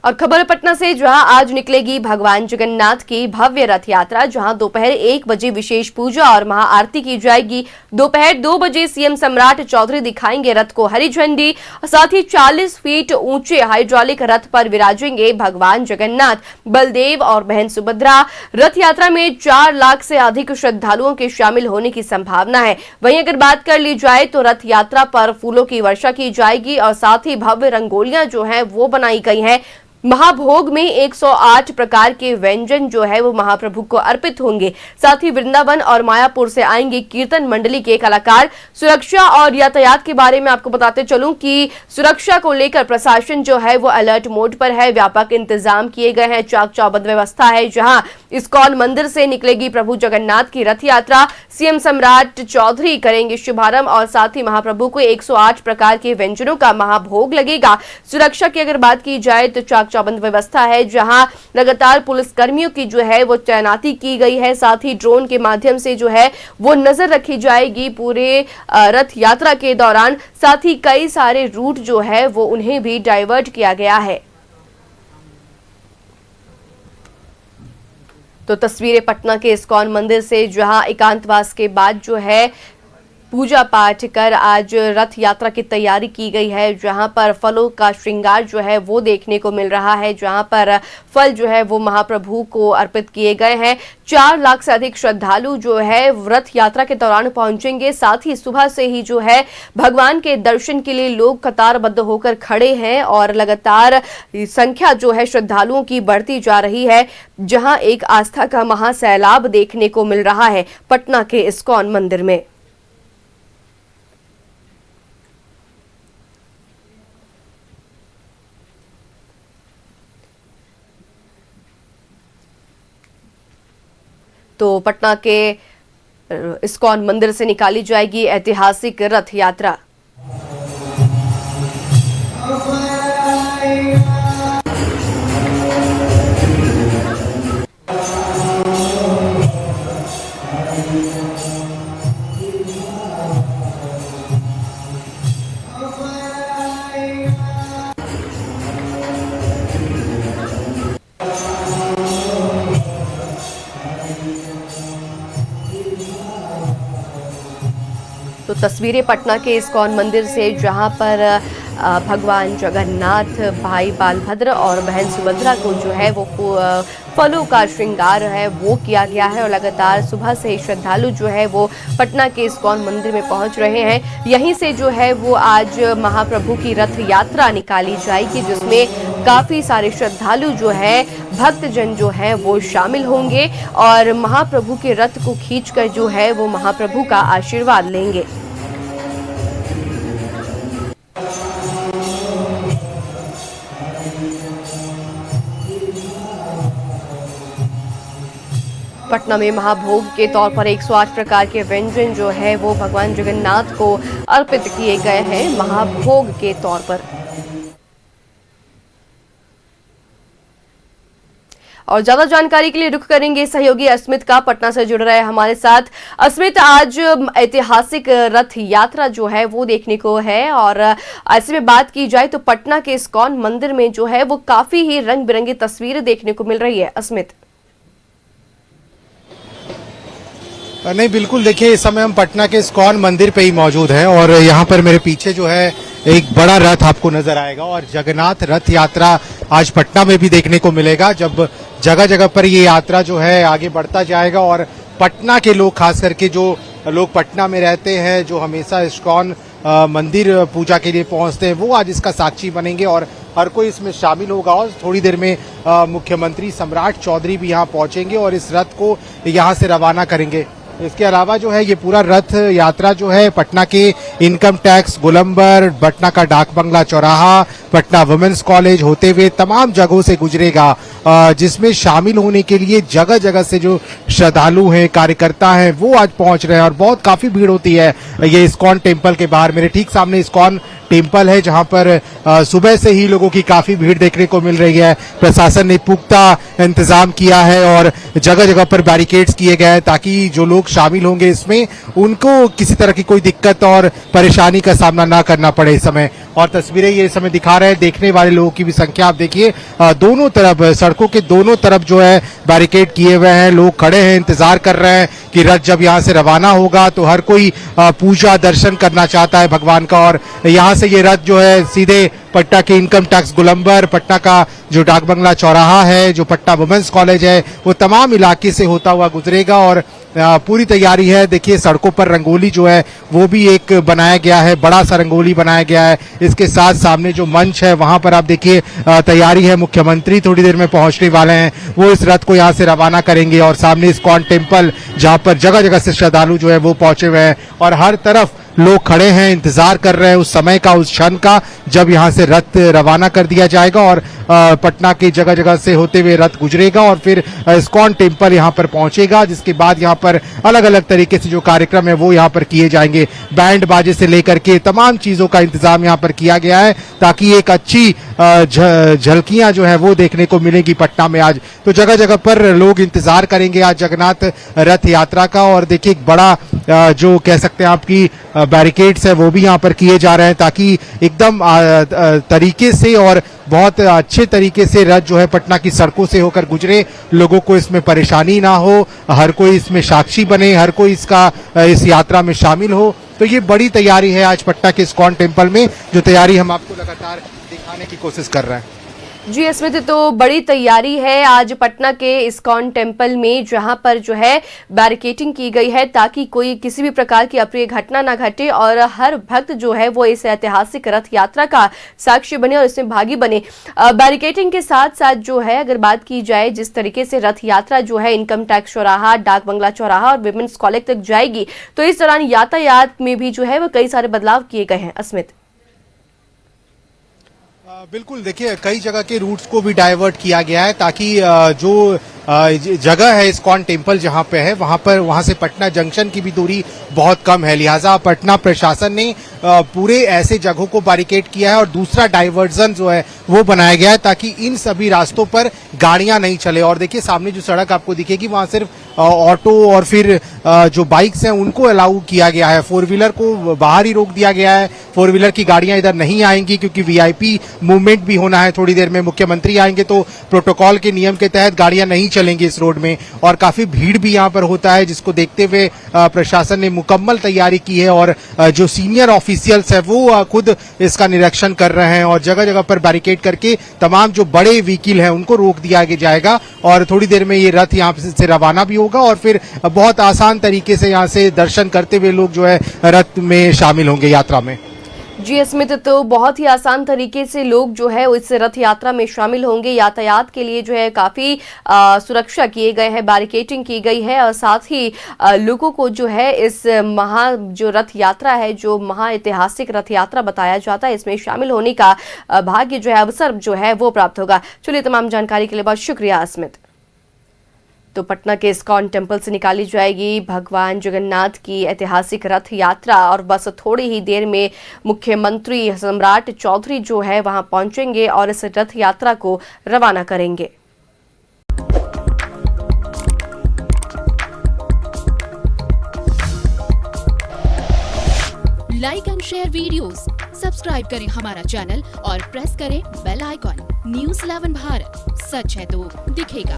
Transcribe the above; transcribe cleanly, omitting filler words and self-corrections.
और खबर पटना से, जहां आज निकलेगी भगवान जगन्नाथ की भव्य रथ यात्रा, जहां दोपहर 1 बजे विशेष पूजा और महाआरती की जाएगी। दोपहर 2 बजे सीएम सम्राट चौधरी दिखाएंगे रथ को हरी झंडी। साथ ही 40 फीट ऊंचे हाइड्रोलिक रथ पर विराजेंगे भगवान जगन्नाथ, बलदेव और बहन सुभद्रा। रथ यात्रा में 4 लाख से अधिक श्रद्धालुओं के शामिल होने की संभावना है। वहीं अगर बात कर ली जाए तो रथ यात्रा पर फूलों की वर्षा की जाएगी और साथ ही भव्य रंगोलियां जो है वो बनाई गई हैं। महाभोग में 108 प्रकार के व्यंजन जो है वो महाप्रभु को अर्पित होंगे। साथ ही वृंदावन और मायापुर से आएंगे कीर्तन मंडली के कलाकार। सुरक्षा और यातायात के बारे में आपको बताते चलूं कि सुरक्षा को लेकर प्रशासन जो है वो अलर्ट मोड पर है। व्यापक इंतजाम किए गए हैं, चाक चौबंद व्यवस्था है। जहां इस्कॉन मंदिर से निकलेगी प्रभु जगन्नाथ की रथ यात्रा, सीएम सम्राट चौधरी करेंगे शुभारंभ और साथ ही महाप्रभु को 108 प्रकार के व्यंजनों का महाभोग लगेगा। सुरक्षा की अगर बात की जाए तो चाक चौबंद व्यवस्था है, जहां लगातार पुलिस कर्मियों की जो है वो तैनाती की गई है। साथ ही ड्रोन के माध्यम से जो है वो नजर रखी जाएगी पूरे रथ यात्रा के दौरान। साथ ही कई सारे रूट जो है वो उन्हें भी डाइवर्ट किया गया है। तो तस्वीरें पटना के इस्कॉन मंदिर से, जहां एकांतवास के बाद जो है पूजा पाठ कर आज रथ यात्रा की तैयारी की गई है। जहां पर फलों का श्रृंगार जो है वो देखने को मिल रहा है, जहां पर फल जो है वो महाप्रभु को अर्पित किए गए हैं। 4 लाख से अधिक श्रद्धालु जो है रथ यात्रा के दौरान पहुंचेंगे। साथ ही सुबह से ही जो है भगवान के दर्शन के लिए लोग कतारबद्ध होकर खड़े हैं और लगातार संख्या जो है श्रद्धालुओं की बढ़ती जा रही है, जहां एक आस्था का महासैलाब देखने को मिल रहा है पटना के इस्कॉन मंदिर में। तो पटना के इस्कॉन मंदिर से निकाली जाएगी ऐतिहासिक रथ यात्रा। तो तस्वीरें पटना के इस्कॉन मंदिर से, जहां पर भगवान जगन्नाथ, भाई बालभद्र और बहन सुभद्रा को जो है वो फलों का श्रृंगार है वो किया गया है। और लगातार सुबह से ही श्रद्धालु जो है वो पटना के इस्कॉन मंदिर में पहुंच रहे हैं। यहीं से जो है वो आज महाप्रभु की रथ यात्रा निकाली जाएगी, जिसमें काफी सारे श्रद्धालु जो है, भक्तजन जो है वो शामिल होंगे और महाप्रभु के रथ को खींचकर जो है वो महाप्रभु का आशीर्वाद लेंगे। पटना में महाभोग के तौर पर 108 प्रकार के व्यंजन जो है वो भगवान जगन्नाथ को अर्पित किए गए हैं महाभोग के तौर पर। और ज्यादा जानकारी के लिए रुख करेंगे सहयोगी अस्मित का, पटना से जुड़ रहे हैं हमारे साथ। अस्मित, आज ऐतिहासिक रथ यात्रा जो है वो देखने को है और ऐसे में बात की जाए तो पटना के इस्कॉन मंदिर में जो है वो काफी ही रंग बिरंगी तस्वीरें देखने को मिल रही है। अस्मित। नहीं, बिल्कुल, देखिए इस समय हम पटना के इस्कॉन मंदिर पे ही मौजूद हैं और यहाँ पर मेरे पीछे जो है एक बड़ा रथ आपको नजर आएगा और जगन्नाथ रथ यात्रा आज पटना में भी देखने को मिलेगा, जब जगह जगह पर ये यात्रा जो है आगे बढ़ता जाएगा। और पटना के लोग, खास करके जो लोग पटना में रहते हैं, जो हमेशा इस्कॉन मंदिर पूजा के लिए पहुंचते हैं, वो आज इसका साक्षी बनेंगे और हर कोई इसमें शामिल होगा। और थोड़ी देर में मुख्यमंत्री सम्राट चौधरी भी यहाँ पहुंचेंगे और इस रथ को यहाँ से रवाना करेंगे। इसके अलावा जो है ये पूरा रथ यात्रा जो है पटना के इनकम टैक्स, गोलंबर, पटना का डाक बंगला चौराहा, पटना वुमेन्स कॉलेज होते हुए तमाम जगहों से गुजरेगा, जिसमें शामिल होने के लिए जगह जगह से जो श्रद्धालु हैं, कार्यकर्ता हैं, वो आज पहुंच रहे हैं और बहुत काफी भीड़ होती है ये इस्कॉन टेम्पल के बाहर। मेरे ठीक सामने इस्कॉन टेम्पल है, जहां पर सुबह से ही लोगों की काफी भीड़ देखने को मिल रही है। प्रशासन ने पुख्ता इंतजाम किया है और जगह जगह पर बैरिकेड्स किए गए हैं ताकि जो लोग लोग शामिल होंगे इसमें, उनको किसी तरह की कोई दिक्कत और परेशानी का सामना ना करना पड़े इस समय। और तस्वीरें ये इस समय दिखा रहे हैं, देखने वाले लोगों की भी संख्या आप देखिए, दोनों तरफ सड़कों के दोनों तरफ जो है बैरिकेड किए हुए हैं, लोग खड़े हैं, इंतजार कर रहे हैं कि रथ जब यहाँ से रवाना होगा तो हर कोई पूजा दर्शन करना चाहता है भगवान का। और यहाँ से ये रथ जो है सीधे पटना के इनकम टैक्स गोलंबर, पटना का जो डाक बंगला चौराहा है, जो पटना वुमेन्स कॉलेज है, वो तमाम इलाके से होता हुआ गुजरेगा। और पूरी तैयारी है। देखिए सड़कों पर रंगोली जो है वो भी एक बनाया गया है, बड़ा सा रंगोली बनाया गया है। इसके साथ सामने जो मंच है वहां पर आप देखिए तैयारी है, मुख्यमंत्री थोड़ी देर में पहुंचने वाले हैं, वो इस रथ को यहाँ से रवाना करेंगे। और सामने इस्कॉन टेम्पल जहां पर जगह जगह से श्रद्धालु जो है वो पहुंचे हुए हैं और हर तरफ लोग खड़े हैं, इंतजार कर रहे हैं उस समय का, उस क्षण का जब यहाँ से रथ रवाना कर दिया जाएगा और पटना की जगह जगह से होते हुए रथ गुजरेगा और फिर इस्कॉन टेम्पल यहाँ पर पहुंचेगा। जिसके बाद यहाँ पर अलग अलग तरीके से जो कार्यक्रम है वो यहाँ पर किए जाएंगे। बैंड बाजे से लेकर के तमाम चीजों का इंतजाम यहाँ पर किया गया है ताकि एक अच्छी झलकियां जो है वो देखने को मिलेगी पटना में आज। तो जगह जगह पर लोग इंतजार करेंगे आज जगन्नाथ रथ यात्रा का। और देखिए एक बड़ा जो कह सकते हैं आपकी बैरिकेड्स है वो भी यहाँ पर किए जा रहे हैं ताकि एकदम तरीके से और बहुत अच्छे तरीके से रथ जो है पटना की सड़कों से होकर गुजरे, लोगों को इसमें परेशानी ना हो, हर कोई इसमें साक्षी बने, हर कोई इस यात्रा में शामिल हो। तो ये बड़ी तैयारी है आज पटना के इस्कॉन टेम्पल में, जो तैयारी हम आपको लगातार दिखाने की कोशिश कर रहे हैं। जी स्मित, तो बड़ी तैयारी है आज पटना के इस्कॉन टेम्पल में, जहां पर जो है बैरिकेडिंग की गई है ताकि कोई किसी भी प्रकार की अप्रिय घटना ना घटे और हर भक्त जो है वो इस ऐतिहासिक रथ यात्रा का साक्षी बने और इसमें भागी बने। बैरिकेडिंग के साथ साथ जो है अगर बात की जाए जिस तरीके से रथ यात्रा जो है इनकम टैक्स चौराहा, डाक बंगला चौराहा और विमेंस कॉलेज तक जाएगी, तो इस दौरान यातायात में भी जो है वो कई सारे बदलाव किए गए हैं। अस्मित बिल्कुल, देखिए कई जगह के रूट्स को भी डाइवर्ट किया गया है ताकि जो जगह है इस्कॉन टेम्पल जहां पे है वहां से पटना जंक्शन की भी दूरी बहुत कम है, लिहाजा पटना प्रशासन ने पूरे ऐसे जगहों को बैरिकेड किया है और दूसरा डाइवर्जन जो है वो बनाया गया है ताकि इन सभी रास्तों पर गाड़ियां नहीं चले। और देखिए सामने जो सड़क आपको दिखेगी वहां सिर्फ ऑटो और फिर जो बाइक्स हैं उनको अलाउ किया गया है, फोर व्हीलर को बाहर ही रोक दिया गया है। फोर व्हीलर की गाड़ियां इधर नहीं आएंगी क्योंकि वीआईपी मूवमेंट भी होना है, थोड़ी देर में मुख्यमंत्री आएंगे तो प्रोटोकॉल के नियम के तहत गाड़ियां नहीं चलेंगी इस रोड में। और काफी भीड़ भी यहाँ पर होता है जिसको देखते हुए प्रशासन ने मुकम्मल तैयारी की है और जो सीनियर ऑफिशियल्स है वो खुद इसका निरीक्षण कर रहे हैं और जगह जगह पर बैरिकेड करके तमाम जो बड़े व्हीकल हैं उनको रोक दिया जाएगा। और थोड़ी देर में ये रथ यहाँ से रवाना भी होगा और फिर बहुत आसान तरीके से यहाँ से दर्शन करते हुए लोग जो है रथ में शामिल होंगे यात्रा में। जी स्मित, तो बहुत ही आसान तरीके से लोग जो है इस रथ यात्रा में शामिल होंगे। यातायात के लिए जो है काफी सुरक्षा किए गए हैं, बैरिकेडिंग की गई है और साथ ही लोगों को जो है इस जो रथ यात्रा है, जो महाऐतिहासिक रथ यात्रा बताया जाता है, इसमें शामिल होने का भाग्य जो है, अवसर जो है वो प्राप्त होगा। चलिए, तमाम जानकारी के लिए बहुत शुक्रिया अस्मित। तो पटना के इस्कॉन टेम्पल से निकाली जाएगी भगवान जगन्नाथ की ऐतिहासिक रथ यात्रा और बस थोड़ी ही देर में मुख्यमंत्री सम्राट चौधरी जो है वहां पहुंचेंगे और इस रथ यात्रा को रवाना करेंगे। Like and share videos, subscribe करें हमारा चैनल और प्रेस करें बेल आइकॉन। News 11 भारत, सच है तो दिखेगा।